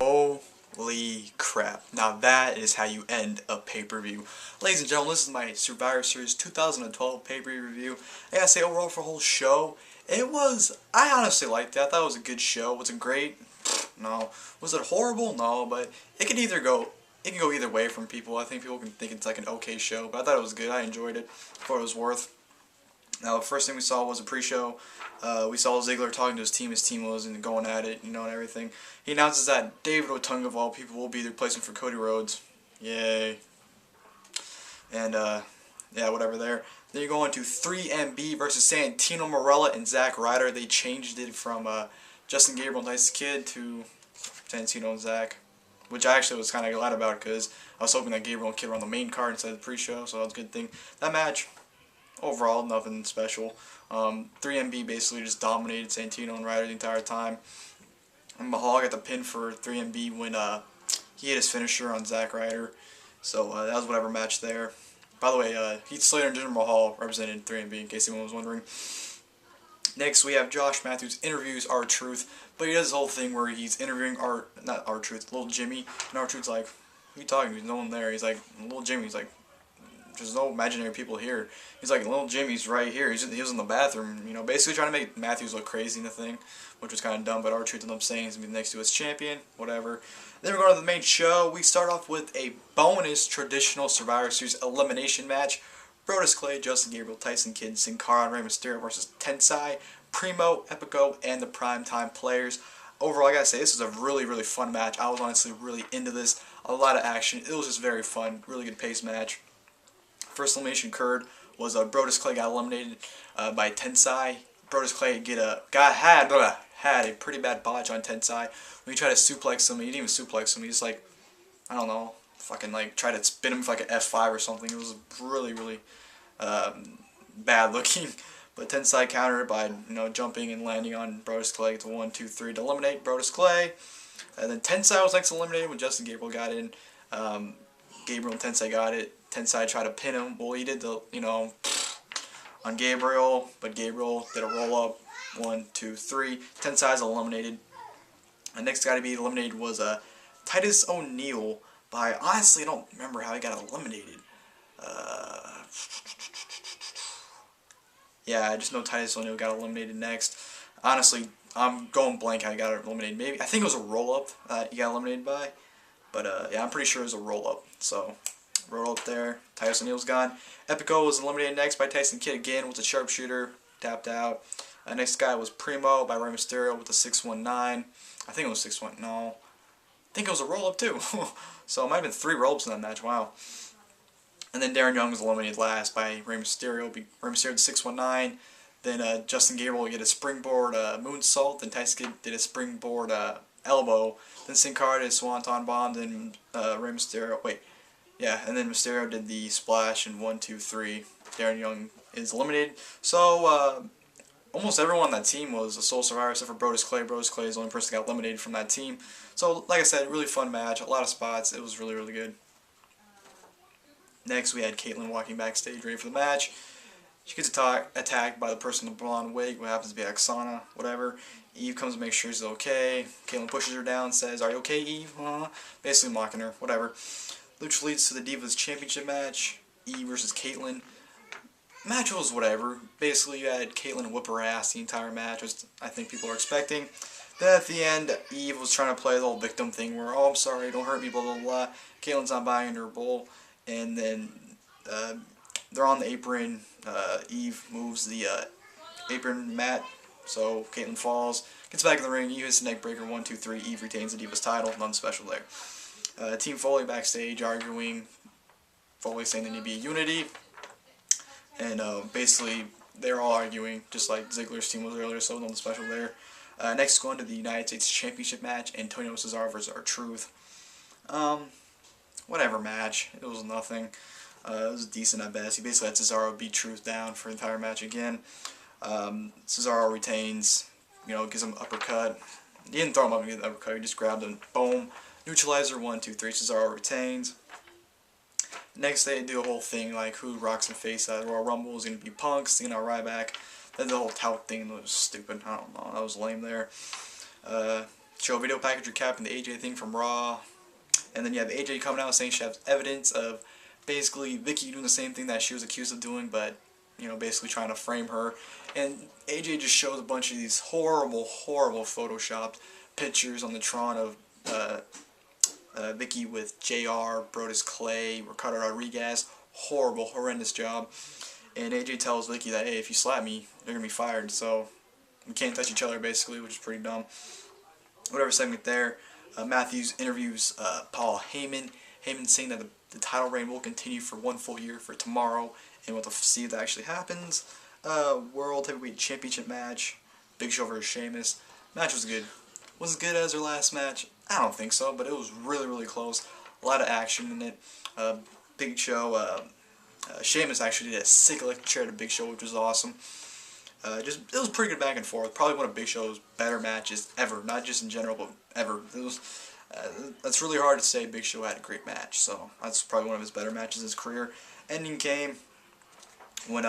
Holy crap. Now that is how you end a pay-per-view. Ladies and gentlemen, this is my Survivor Series 2012 pay-per-view review. I gotta say, overall for the whole show, I honestly liked it. I thought it was a good show. Was it great? No. Was it horrible? No, but it can go either way from people. I think people can think it's like an okay show, but I thought it was good. I enjoyed it for what it was worth. Now, the first thing we saw was a pre-show. We saw Ziggler talking to his team. His team was and going at it, and everything. He announces that David Otunga, of all people, will be the replacement for Cody Rhodes. Yay. And, yeah, whatever there. Then you go into 3MB versus Santino, Marella, and Zack Ryder. They changed it from Justin Gabriel and Tyson Kidd to Santino and Zack, which I actually was kind of glad about because I was hoping that Gabriel and Kidd were on the main card instead of the pre-show, so that was a good thing. That match, overall, nothing special. 3MB basically just dominated Santino and Ryder the entire time. And Mahal got the pin for 3MB when he hit his finisher on Zack Ryder. So that was whatever match there. By the way, Heath Slater and Jinder Mahal represented 3MB, in case anyone was wondering. Next, we have Josh Matthews interviews R-Truth, but he does this whole thing where he's interviewing not R-Truth, Little Jimmy, and R-Truth's like, who are you talking to? There's no one there. He's like, Little Jimmy's like, there's no imaginary people here. He's like, Little Jimmy's right here. He was in the bathroom, basically trying to make Matthews look crazy in the thing, which was kind of dumb, but R-Truth ended up saying he's going to be the next US champion, whatever. Then we're going to the main show. We start off with a bonus traditional Survivor Series elimination match. Brodus Clay, Justin Gabriel, Tyson Kidd, Cara, and Rey Mysterio versus Tensai, Primo, Epico, and the Primetime Players. Overall, I gotta say, this was a really, really fun match. I was honestly really into this. A lot of action. It was just very fun. Really good pace match. First elimination occurred was Brodus Clay got eliminated by Tensai. Brodus Clay had a pretty bad botch on Tensai. When he tried to suplex him, he didn't even suplex him. He just like, I don't know, fucking like tried to spin him for like an F5 or something. It was really, really bad looking. But Tensai countered it by jumping and landing on Brodus Clay to 1, 2, 3 to eliminate Brodus Clay. And then Tensai was next eliminated when Justin Gabriel got in. Gabriel and Tensai got it. Tensai tried to pin him. Well, he did the, on Gabriel, but Gabriel did a roll-up. 1, 2, 3. Tensai's eliminated. The next guy to be eliminated was Titus O'Neil by, honestly, I don't remember how he got eliminated. Yeah, I just know Titus O'Neil got eliminated next. Honestly, I'm going blank how he got eliminated. Maybe I think it was a roll-up that he got eliminated by. But, yeah, I'm pretty sure it was a roll-up. So, roll-up there. Titus O'Neil's gone. Epico was eliminated next by Tyson Kidd again with a sharpshooter. Tapped out. Next guy was Primo by Rey Mysterio with a 619. I think it was 6-1. No. I think it was a roll-up, too. So, it might have been 3 roll-ups in that match. Wow. And then Darren Young was eliminated last by Rey Mysterio. Rey Mysterio did 619. Then Justin Gabriel did a springboard moonsault. Then Tyson Kidd did a springboard elbow. Then Sin Cara did a swanton bomb. Then Rey Mysterio. Wait. Yeah, and then Mysterio did the splash in 1, 2, 3. Darren Young is eliminated. So, almost everyone on that team was a sole survivor except for Brodus Clay. Brodus Clay is the only person that got eliminated from that team. So, like I said, really fun match. A lot of spots. It was really, really good. Next, we had Kaitlyn walking backstage ready for the match. She gets attacked by the person in the blonde wig, what happens to be Oksana, whatever. Eve comes to make sure she's okay. Kaitlyn pushes her down, says, "Are you okay, Eve?" Basically mocking her, whatever. Which leads to the Divas Championship match, Eve versus Kaitlyn. Match was whatever. Basically, you had Kaitlyn whip her ass the entire match, which I think people are expecting. Then at the end, Eve was trying to play the whole victim thing where, "Oh, I'm sorry, don't hurt me, blah, blah, blah." Kaitlyn's not buying her bowl. And then they're on the apron. Eve moves the apron mat, so Kaitlyn falls. Gets back in the ring. Eve hits the neck breaker. 1, 2, 3. Eve retains the Divas title. Nothing special there. Team Foley backstage arguing. Foley saying they need to be a unity. And basically, they're all arguing, just like Ziggler's team was earlier, so nothing special there. Next, going to the United States Championship match. Antonio Cesaro versus R-Truth. Whatever match. It was nothing. It was decent at best. He basically had Cesaro beat Truth down for the entire match again. Cesaro retains, gives him an uppercut. He didn't throw him up and get the uppercut, he just grabbed him. Boom. Neutralizer, 1, 2, 3. Cesaro retains. Next, they do a whole thing like who rocks and face at Royal Rumble is going to be Punk, Cena, Ryback. Then the whole tout thing was stupid. I don't know. That was lame there. show a video package recapping the AJ thing from Raw. And then you have AJ coming out saying she has evidence of basically Vicky doing the same thing that she was accused of doing, but, you know, basically trying to frame her. And AJ just shows a bunch of these horrible, horrible photoshopped pictures on the Tron of Vicky with JR, Brodus Clay, Ricardo Rodriguez. Horrible, horrendous job. And AJ tells Vicky that, hey, if you slap me, you're going to be fired. So we can't touch each other, basically, which is pretty dumb. Whatever segment there. Matthews interviews Paul Heyman. Heyman saying that the title reign will continue for 1 full year for tomorrow, and we'll see if that actually happens. World Heavyweight Championship match. Big Show versus Sheamus. Match was good. Was it good as their last match? I don't think so, but it was really, really close. A lot of action in it. Big Show. Sheamus actually did a sick electric chair to Big Show, which was awesome. It was pretty good back and forth. Probably one of Big Show's better matches ever. Not just in general, but ever. It was. That's really hard to say. Big Show had a great match, so that's probably one of his better matches in his career. Ending came when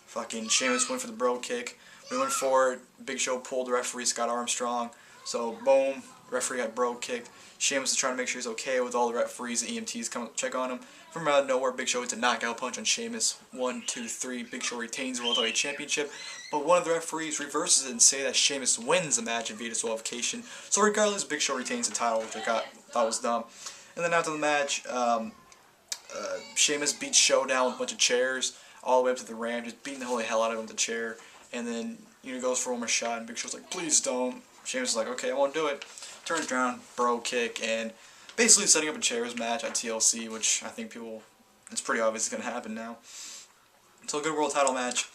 fucking Sheamus went for the bro kick. When he went for it, Big Show pulled the referee, Scott Armstrong. So boom, referee got bro kicked. Sheamus is trying to make sure he's okay with all the referees and EMTs coming to check on him. From out of nowhere, Big Show hits a knockout punch on Sheamus. 1, 2, 3. Big Show retains the World Heavyweight Championship. But one of the referees reverses it and say that Sheamus wins the match via disqualification. So regardless, Big Show retains the title, which I thought was dumb. And then after the match, Sheamus beats Show down with a bunch of chairs all the way up to the ramp, just beating the holy hell out of him with the chair. And then goes for one more shot, and Big Show's like, please don't. Sheamus is like, okay, I won't do it. Turns around, bro kick, and basically setting up a chairs match at TLC, which I think it's pretty obvious is going to happen now. So a good world title match.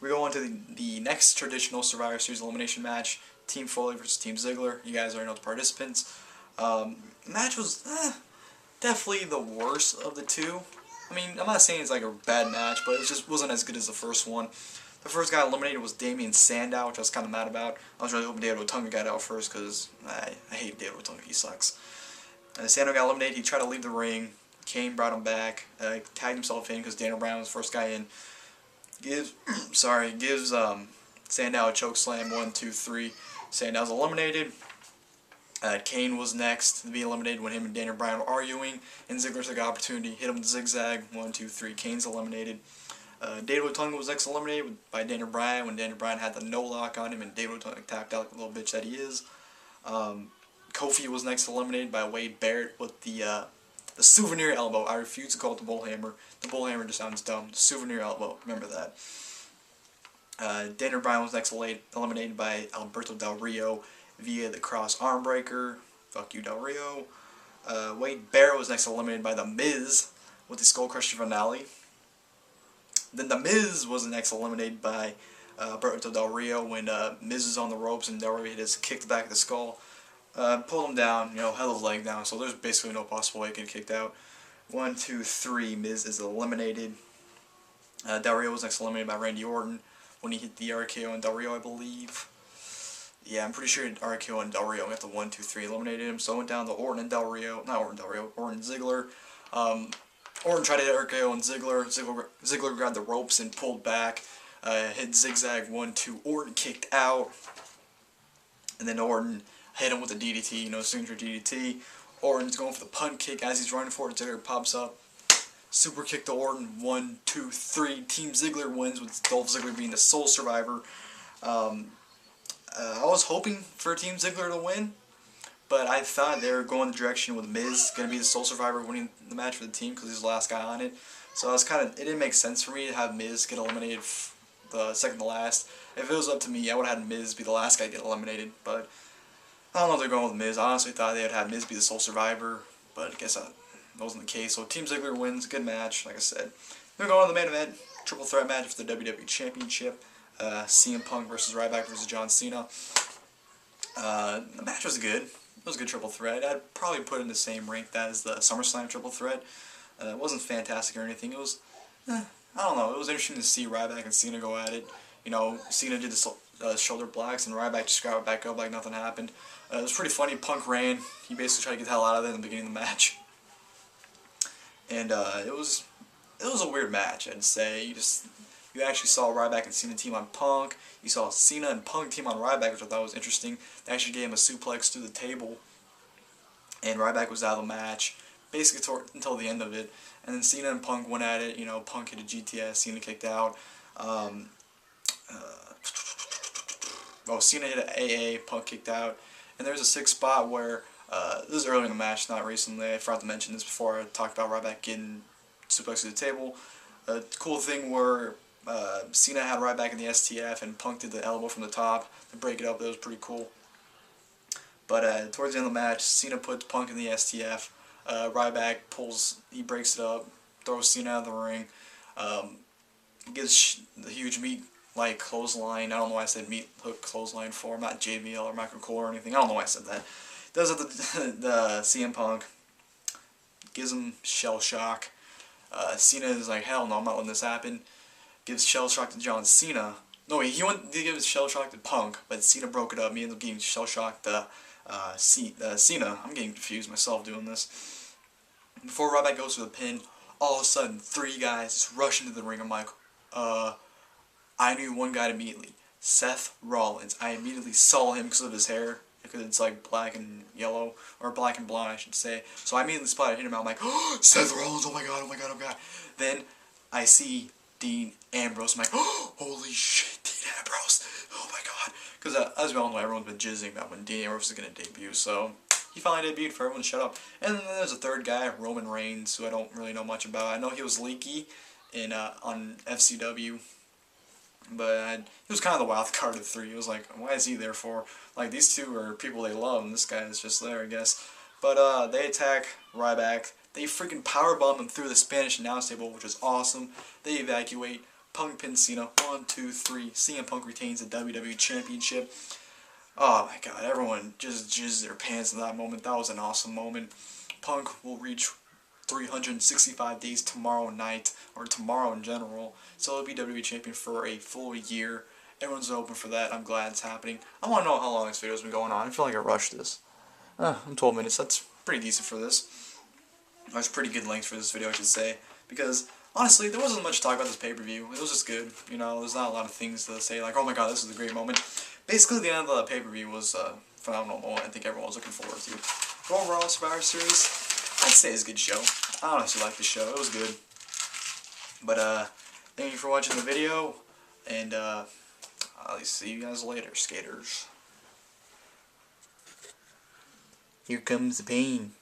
We go on to the next traditional Survivor Series elimination match, Team Foley versus Team Ziggler. You guys already know the participants. The match was definitely the worst of the two. I mean, I'm not saying it's like a bad match, but it just wasn't as good as the first one. The first guy eliminated was Damien Sandow, which I was kind of mad about. I was really hoping David Otunga got out first because I hate David Otunga. He sucks. Sandow got eliminated. He tried to leave the ring. Kane brought him back. Tagged himself in because Daniel Bryan was the first guy in. Gives Sandow a choke slam. 1, 2, 3. Sandow's eliminated. Kane was next to be eliminated when him and Daniel Bryan were arguing. And Ziggler took the opportunity. Hit him with the zigzag. 1, 2, 3. Kane's eliminated. David Otunga was next eliminated by Daniel Bryan when Daniel Bryan had the no lock on him and David Otunga tapped out like a little bitch that he is. Kofi was next eliminated by Wade Barrett with the souvenir elbow. I refuse to call it the bullhammer. The bullhammer just sounds dumb. The souvenir elbow. Remember that. Daniel Bryan was next eliminated by Alberto Del Rio via the cross arm breaker. Fuck you, Del Rio. Wade Barrett was next eliminated by The Miz with the Skull Crusher finale. Then The Miz was next eliminated by Alberto Del Rio when Miz was on the ropes and Del Rio hit his kick the back of the skull. Pulled him down, held his leg down, so there's basically no possible way he could get kicked out. 1, 2, 3, Miz is eliminated. Del Rio was next eliminated by Randy Orton when he hit the RKO on Del Rio, I believe. Yeah, I'm pretty sure he hit RKO on Del Rio and got the 1, 2, 3 eliminated him. So it went down to Orton and Del Rio, not Orton Del Rio, Orton Ziggler. Orton tried to hit RKO on Ziggler. Ziggler grabbed the ropes and pulled back. Hit zigzag 1, 2. Orton kicked out. And then Orton hit him with a DDT, signature DDT. Orton's going for the punt kick as he's running for it. Ziggler pops up. Super kick to Orton. 1, 2, 3. Team Ziggler wins with Dolph Ziggler being the sole survivor. I was hoping for Team Ziggler to win. But I thought they were going the direction with Miz going to be the sole survivor winning the match for the team because he's the last guy on it. So it didn't make sense for me to have Miz get eliminated the second to last. If it was up to me, I would have had Miz be the last guy to get eliminated. But I don't know if they're going with Miz. I honestly thought they would have Miz be the sole survivor, but I guess that wasn't the case. So Team Ziggler wins. Good match, like I said. We're going to the main event. Triple threat match for the WWE Championship. CM Punk versus Ryback versus John Cena. The match was good. It was a good triple threat. I'd probably put it in the same rank as the SummerSlam triple threat. It wasn't fantastic or anything. It was, I don't know. It was interesting to see Ryback and Cena go at it. Cena did the shoulder blocks and Ryback just got back up like nothing happened. It was pretty funny. Punk ran. He basically tried to get the hell out of it in the beginning of the match. And it was a weird match, I'd say. You You actually saw Ryback and Cena team on Punk. You saw Cena and Punk team on Ryback, which I thought was interesting. They actually gave him a suplex through the table, and Ryback was out of the match, basically until the end of it. And then Cena and Punk went at it. You know, Punk hit a GTS, Cena kicked out. Cena hit an AA, Punk kicked out. And there was a sick spot where, this is early in the match, not recently. I forgot to mention this before I talked about Ryback getting suplex to the table. A cool thing where Cena had Ryback in the STF and Punk did the elbow from the top to break it up. That was pretty cool. But towards the end of the match, Cena puts Punk in the STF. Ryback he breaks it up, throws Cena out of the ring. Gives the huge meat-like clothesline. I don't know why I said meat hook clothesline for him, not JBL or Michael Cole or anything. I don't know why I said that. Does it the CM Punk. Gives him shell shock. Cena is like, hell no, I'm not letting this happen. Gives shell shock to John Cena. No, he gives shell shock to Punk, but Cena broke it up. He ended up getting shell shock to Cena. I'm getting confused myself doing this. Before Ryback goes for the pin, all of a sudden, 3 guys just rush into the ring. I'm like, I knew one guy immediately. Seth Rollins. I immediately saw him because of his hair. Because it's like black and yellow. Or black and blonde, I should say. So I immediately spotted him. I'm like, oh, Seth Rollins. Oh my god, oh my god, oh my god. Then I see Dean Ambrose. I'm like, oh, holy shit, Dean Ambrose. Oh my god. Because as we all know, everyone's been jizzing about when Dean Ambrose is going to debut. So he finally debuted for everyone to shut up. And then there's a third guy, Roman Reigns, who I don't really know much about. I know he was leaky on FCW, but he was kind of the wild card of 3. It was like, why is he there for? Like, these two are people they love, and this guy is just there, I guess. But they attack Ryback. They freaking powerbomb him through the Spanish announce table, which is awesome. They evacuate. Punk pins Cena. 1, 2, 3. CM Punk retains the WWE Championship. Oh my god, everyone just jizzed their pants in that moment. That was an awesome moment. Punk will reach 365 days tomorrow night, or tomorrow in general, so he'll be WWE Champion for a full year. Everyone's open for that. I'm glad it's happening. I want to know how long this video's been going on. I feel like I rushed this. I'm 12 minutes. That's pretty decent for this. That's pretty good length for this video, I should say, because honestly, there wasn't much to talk about this pay-per-view. It was just good. You know, there's not a lot of things to say, like, oh my god, this is a great moment. Basically, the end of the pay-per-view was a phenomenal moment. I think everyone was looking forward to. But overall, Survivor Series, I'd say it's a good show. I honestly like the show. It was good. But, thank you for watching the video, and, I'll see you guys later, skaters. Here comes the pain.